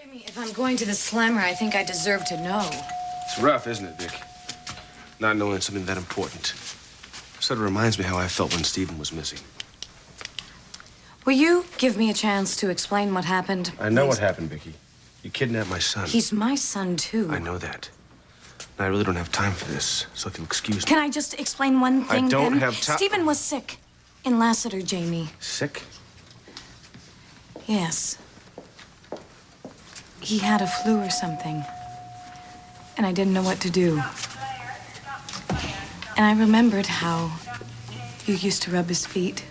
Jamie, if I'm going to the slammer, I think I deserve to know. It's rough, isn't it, Vic? Not knowing something that important. Sort of reminds me how I felt when Stephen was missing. Will you give me a chance to explain what happened? I know please? what happened, Vicky. You kidnapped my son. He's my son, too. I know that. And I really don't have time for this, so if you'll excuse me. Can I just explain one thing, I don't then? have time. Stephen was sick in Lassiter, Jamie. Sick? Yes. He had a flu or something. And I didn't know what to do. And I remembered how you used to rub his feet.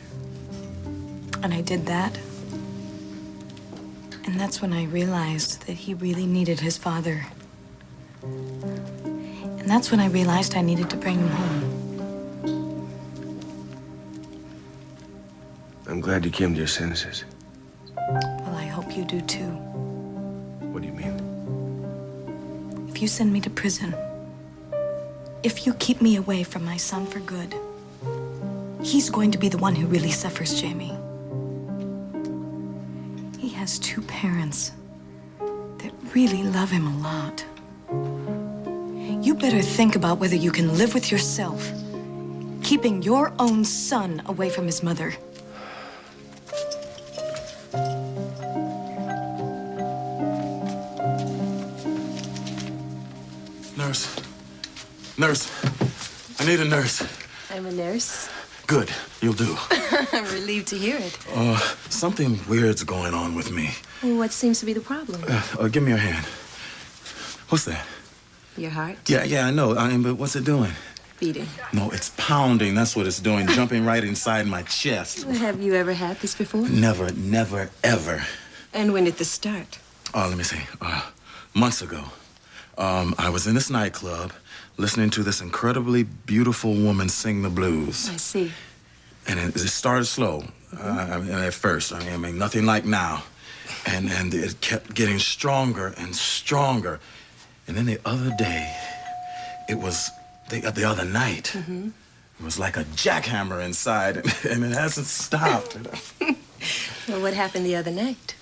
And I did that. And that's when I realized that he really needed his father. And that's when I realized I needed to bring him home. I'm glad you came to your senses. Well, I hope you do too. What do you mean? If you send me to prison, if you keep me away from my son for good, he's going to be the one who really suffers, Jamie. He has two parents that really love him a lot. You better think about whether you can live with yourself, keeping your own son away from his mother. Nurse, I need a nurse. I'm a nurse. Good, you'll do. I'm relieved to hear it. Something weird's going on with me. Well, what seems to be the problem? Give me your hand. What's that? Your heart? Yeah, I know. But what's it doing? Beating. No, it's pounding. That's what it's doing. Jumping right inside my chest. Well, have you ever had this before? Never, ever. And when did this start? Let me see. Months ago. I was in this nightclub listening to this incredibly beautiful woman sing the blues. I see. And it started slow. At first. I mean, nothing like now. And it kept getting stronger and stronger. And then the other day, it was the other night. Mm-hmm. It was like a jackhammer inside, and it hasn't stopped. Well, what happened the other night?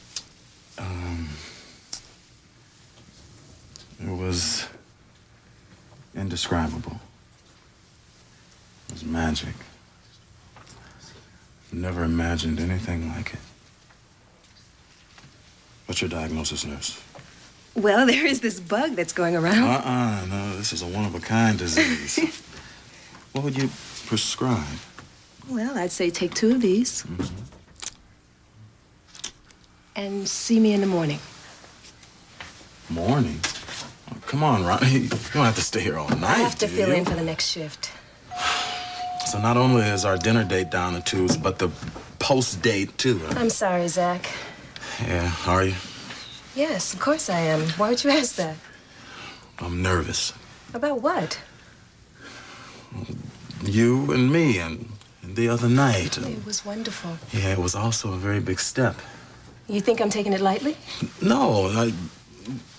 It was indescribable. It was magic. Never imagined anything like it. What's your diagnosis, nurse? Well, there is this bug that's going around. No, this is a one-of-a-kind disease. What would you prescribe? Well, I'd say take 2 of these. Mm-hmm. And see me in the morning. Morning? Oh, come on, Ronnie. You don't have to stay here all night, I have to do fill you? in for the next shift. So not only is our dinner date down the tubes, but the post-date, too. Huh? I'm sorry, Zach. Yeah, are you? Yes, of course I am. Why would you ask that? I'm nervous. About what? You and me and the other night. It was wonderful. Yeah, it was also a very big step. You think I'm taking it lightly? No,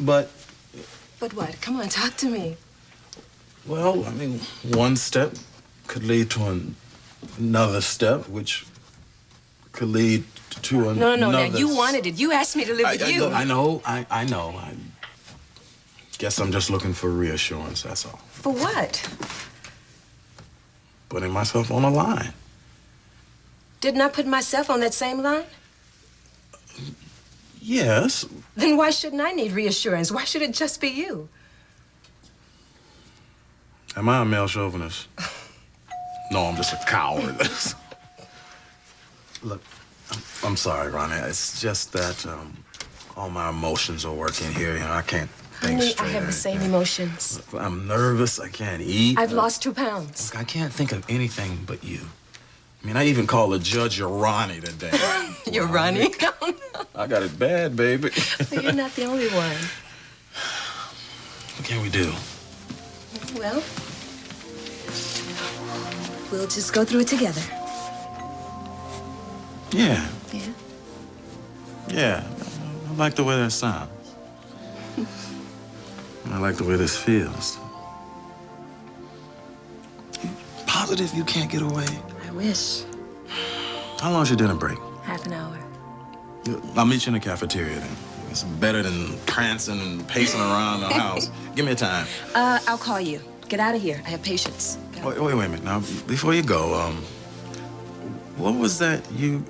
but... But what? Come on, talk to me. Well, I mean, one step could lead to another step, which could lead to another... No, now you wanted it. You asked me to live with you. I know. I guess I'm just looking for reassurance, that's all. For what? Putting myself on a line. Didn't I put myself on that same line? Yes. Then why shouldn't I need reassurance? Why should it just be you? Am I a male chauvinist? No, I'm just a coward. Look, I'm sorry, Ronnie. It's just that all my emotions are working here. You know, I can't think Honey, straight. I have the same emotions. I'm nervous. I can't eat. I've lost 2 pounds. Look, I can't think of anything but you. I mean, I even called the judge your Ronnie today. You're Ronnie? I got it bad, baby. Well, you're not the only one. What can we do? Well, we'll just go through it together. Yeah. Yeah? Yeah. I like the way that sounds. I like the way this feels. Positive you can't get away? I wish. How long's your dinner break? Half an hour. I'll meet you in the cafeteria then. It's better than prancing and pacing around the house. Give me a time. I'll call you. Get out of here. I have patience. Wait a minute. Now, before you go, what was that you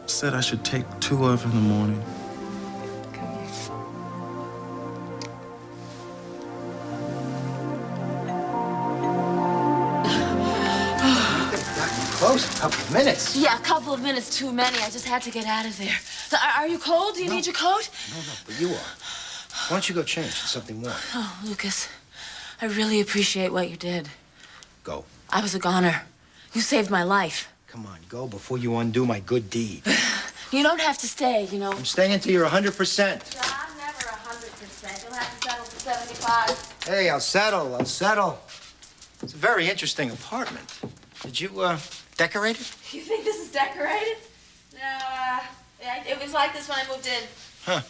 said I should take 2 of in the morning? Come here. Close, a couple of minutes. Yeah, a couple of minutes too many. I just had to get out of there. So, are you cold? Do you need your coat? No, but you are. Why don't you go change for something warm? Oh, Lucas, I really appreciate what you did. Go. I was a goner. You saved my life. Come on, go before you undo my good deed. You don't have to stay, you know. I'm staying until you're 100%. I'm never 100%. You'll have to settle for 75. Hey, I'll settle. It's a very interesting apartment. Did you, decorate it? You think this is decorated? No, it was like this when I moved in. Huh.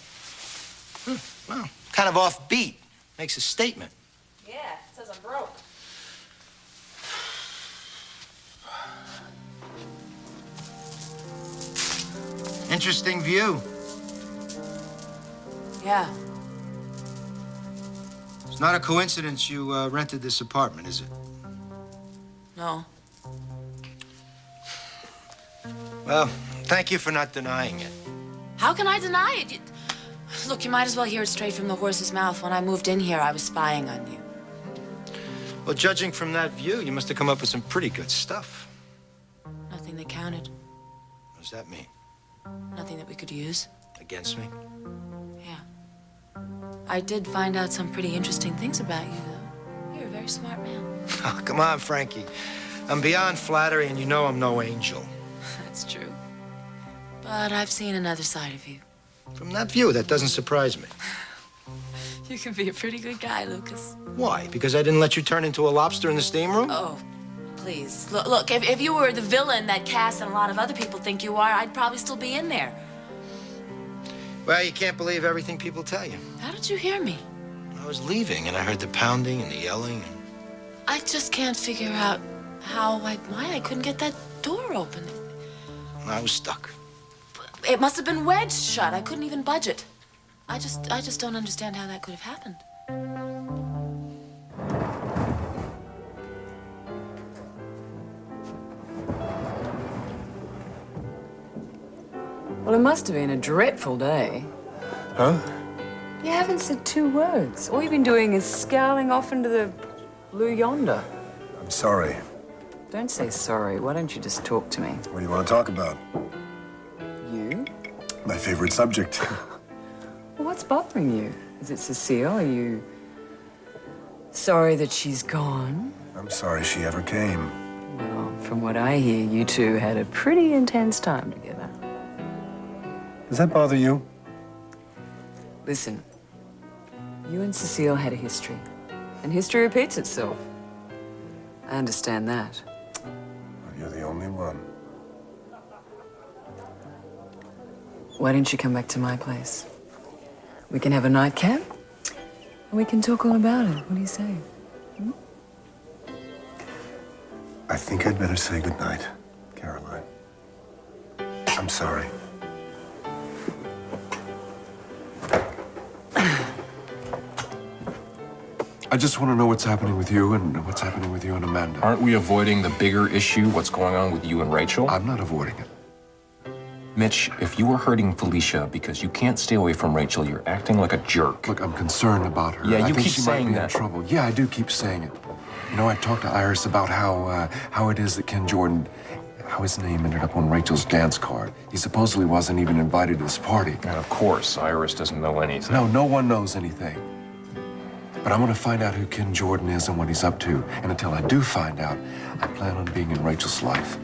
Well, kind of offbeat. Makes a statement. Yeah, it says I'm broke. Interesting view. Yeah. It's not a coincidence you, rented this apartment, is it? No. Well, thank you for not denying it. How can I deny it? Look, you might as well hear it straight from the horse's mouth. When I moved in here, I was spying on you. Well, judging from that view, you must have come up with some pretty good stuff. Nothing that counted. What does that mean? Nothing that we could use. Against me? Yeah. I did find out some pretty interesting things about you, though. You're a very smart man. Oh, come on, Frankie. I'm beyond flattery, and you know I'm no angel. That's true. But I've seen another side of you. From that view, that doesn't surprise me. You can be a pretty good guy, Lucas. Why? Because I didn't let you turn into a lobster in the steam room? Oh, please. Look, if you were the villain that Cass and a lot of other people think you are, I'd probably still be in there. Well, you can't believe everything people tell you. How did you hear me? I was leaving, and I heard the pounding and the yelling. And... I just can't figure out why I couldn't get that door open. I was stuck. It must have been wedged shut. I couldn't even budge it. I just don't understand how that could have happened. Well, it must have been a dreadful day. Huh? You haven't said 2 words. All you've been doing is scowling off into the blue yonder. I'm sorry. Don't say sorry. Why don't you just talk to me? What do you want to talk about? You? My favorite subject. Well, what's bothering you? Is it Cecile? Are you sorry that she's gone? I'm sorry she ever came. Well, from what I hear, you two had a pretty intense time together. Does that bother you? Listen, you and Cecile had a history, and history repeats itself. I understand that. Well, you're the only one. Why don't you come back to my place? We can have a nightcap, and we can talk all about it. What do you say? I think I'd better say goodnight, Caroline. I'm sorry. I just want to know what's happening with you and what's happening with you and Amanda. Aren't we avoiding the bigger issue, what's going on with you and Rachel? I'm not avoiding it. Mitch, if you were hurting Felicia because you can't stay away from Rachel, you're acting like a jerk. Look, I'm concerned about her. Yeah, I you think keep she saying might be that. in trouble. Yeah, I do keep saying it. You know, I talked to Iris about how it is that Ken Jordan, how his name ended up on Rachel's dance card. He supposedly wasn't even invited to this party. And of course, Iris doesn't know anything. No, no one knows anything. But I'm gonna find out who Ken Jordan is and what he's up to. And until I do find out, I plan on being in Rachel's life.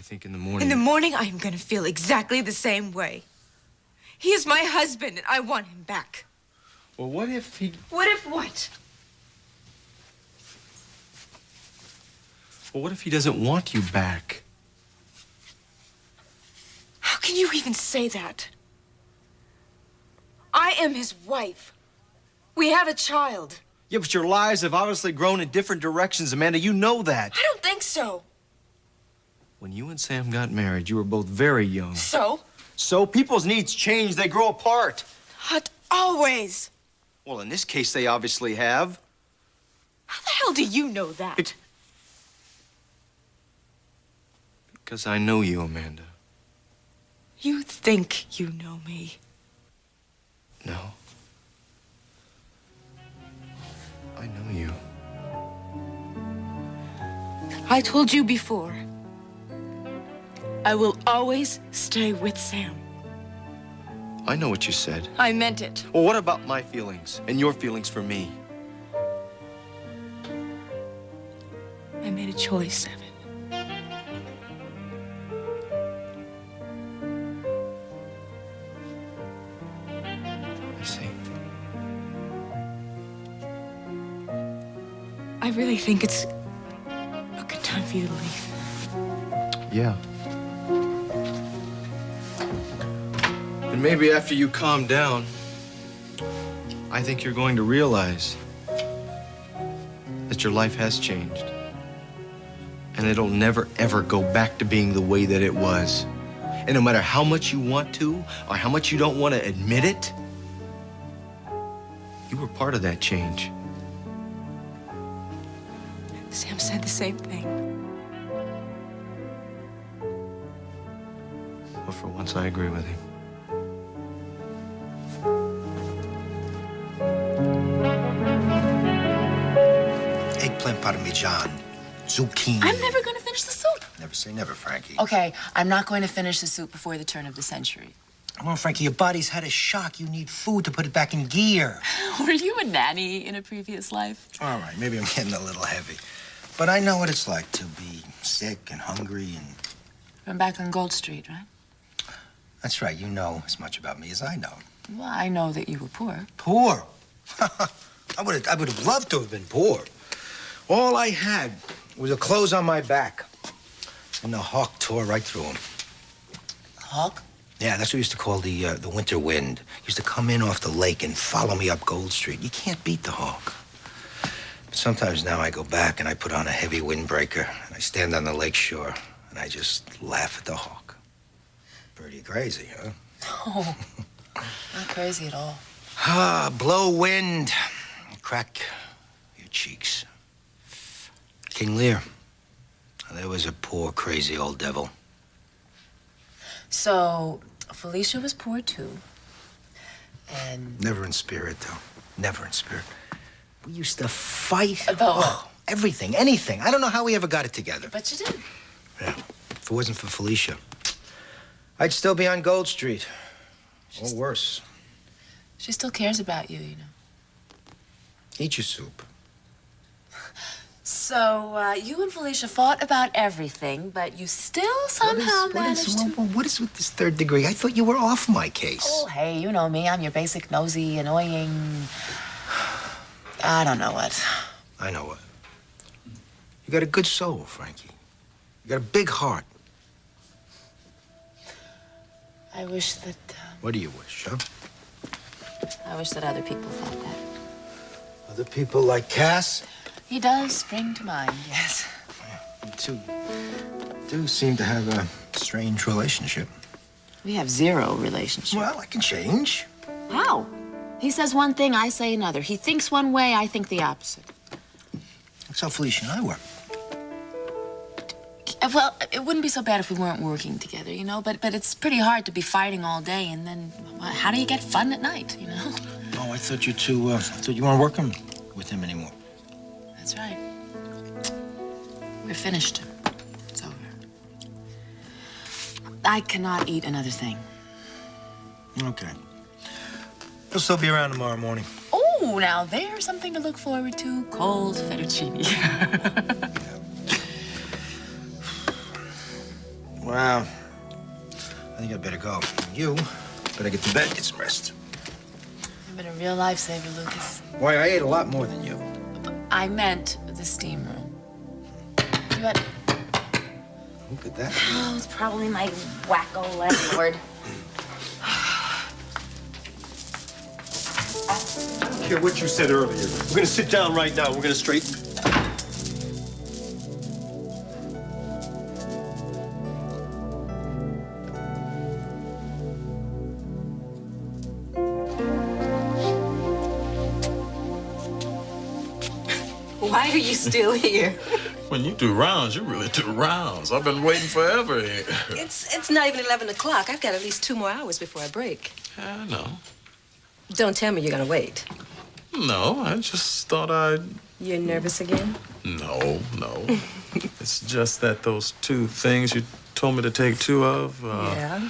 think in the morning... In the morning, I am going to feel exactly the same way. He is my husband, and I want him back. Well, what if he... What if what? Well, what if he doesn't want you back? How can you even say that? I am his wife. We have a child. Yeah, but your lives have obviously grown in different directions, Amanda. You know that. I don't think so. When you and Sam got married, you were both very young. So? So people's needs change. They grow apart. Not always. Well, in this case, they obviously have. How the hell do you know that? Because I know you, Amanda. You think you know me. No. I know you. I told you before. I will always stay with Sam. I know what you said. I meant it. Well, what about my feelings and your feelings for me? I made a choice, Evan. I see. I really think it's a good time for you to leave. Yeah. And maybe after you calm down, I think you're going to realize that your life has changed. And it'll never, ever go back to being the way that it was. And no matter how much you want to, or how much you don't want to admit it, you were part of that change. Sam said the same thing. Well, for once, I agree with him. Eggplant parmesan, zucchini. I'm never going to finish the soup. Never say never, Frankie. Okay, I'm not going to finish the soup before the turn of the century. Come on, Frankie, your body's had a shock. You need food to put it back in gear. Were you a nanny in a previous life? All right, maybe I'm getting a little heavy. But I know what it's like to be sick and hungry and... I'm back on Gold Street, right? That's right, you know as much about me as I know. Well, I know that you were poor. Poor? I would have loved to have been poor. All I had was the clothes on my back. And the hawk tore right through them. Hawk? Yeah, that's what we used to call the winter wind. Used to come in off the lake and follow me up Gold Street. You can't beat the hawk. But sometimes now I go back and I put on a heavy windbreaker and I stand on the lake shore and I just laugh at the hawk. Pretty crazy, huh? Oh, not crazy at all. Ah, blow wind, crack your cheeks. King Lear, there was a poor, crazy old devil. So, Felicia was poor, too. And... Never in spirit, though. Never in spirit. We used to fight. About what? Oh, everything, anything. I don't know how we ever got it together. But you did. Yeah. If it wasn't for Felicia, I'd still be on Gold Street. Or worse. She still cares about you, you know. Eat your soup. So, you and Felicia fought about everything, but you still somehow managed to... What is with this third degree? I thought you were off my case. Oh, hey, you know me. I'm your basic, nosy, annoying... I don't know what. I know what. You got a good soul, Frankie. You got a big heart. I wish that... What do you wish, huh? I wish that other people thought that. Other people like Cass? He does spring to mind, yes. You two do seem to have a strange relationship. We have zero relationship. Well, I can change. How? He says one thing, I say another. He thinks one way, I think the opposite. That's how Felicia and I were. Well, it wouldn't be so bad if we weren't working together, you know? But it's pretty hard to be fighting all day, and then how do you get fun at night, you know? Oh, I thought you two, I thought you weren't working with him anymore. That's right. We're finished. It's over. I cannot eat another thing. Okay. He'll still be around tomorrow morning. Oh, now there's something to look forward to. Cold fettuccine. Well, I think I better go. You better get to bed, get some rest. You've been a real lifesaver, Lucas. Why, I ate a lot more than you. I meant the steam room. You had... Who could that be? Oh, it's probably my wacko landlord. I don't care what you said earlier. We're gonna sit down right now. We're gonna straighten. Why are you still here? When you do rounds, you really do rounds. I've been waiting forever here. It's not even 11 o'clock. I've got at least 2 more hours before I break. Yeah, I know. Don't tell me you're gonna wait. No, I just thought I'd... You're nervous again? No. It's just that those 2 things you told me to take 2 of, Yeah.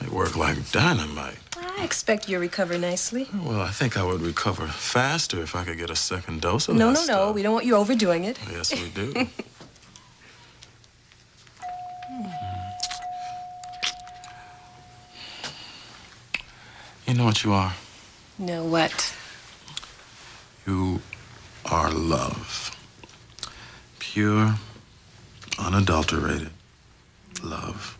they work like dynamite. I expect you'll recover nicely. Well, I think I would recover faster if I could get a second dose of No, that no, no. stuff. We don't want you overdoing it. Yes, we do. You know what you are? No, what? You are love. Pure, unadulterated love.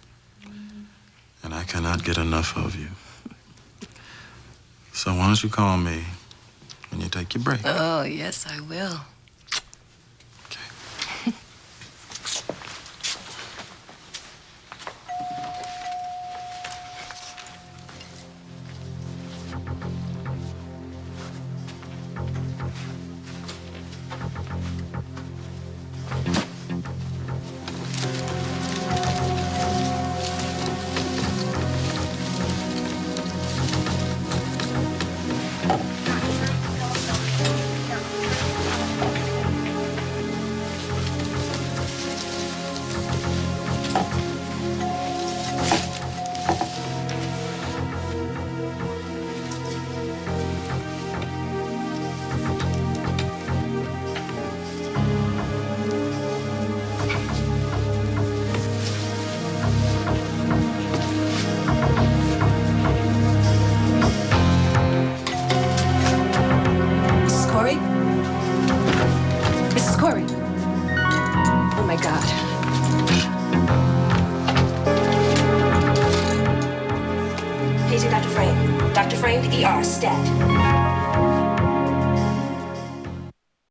And I cannot get enough of you. So why don't you call me when you take your break? Oh, yes, I will. Oh, my God. Paging Dr. Frame. Dr. Frame to ER, stat.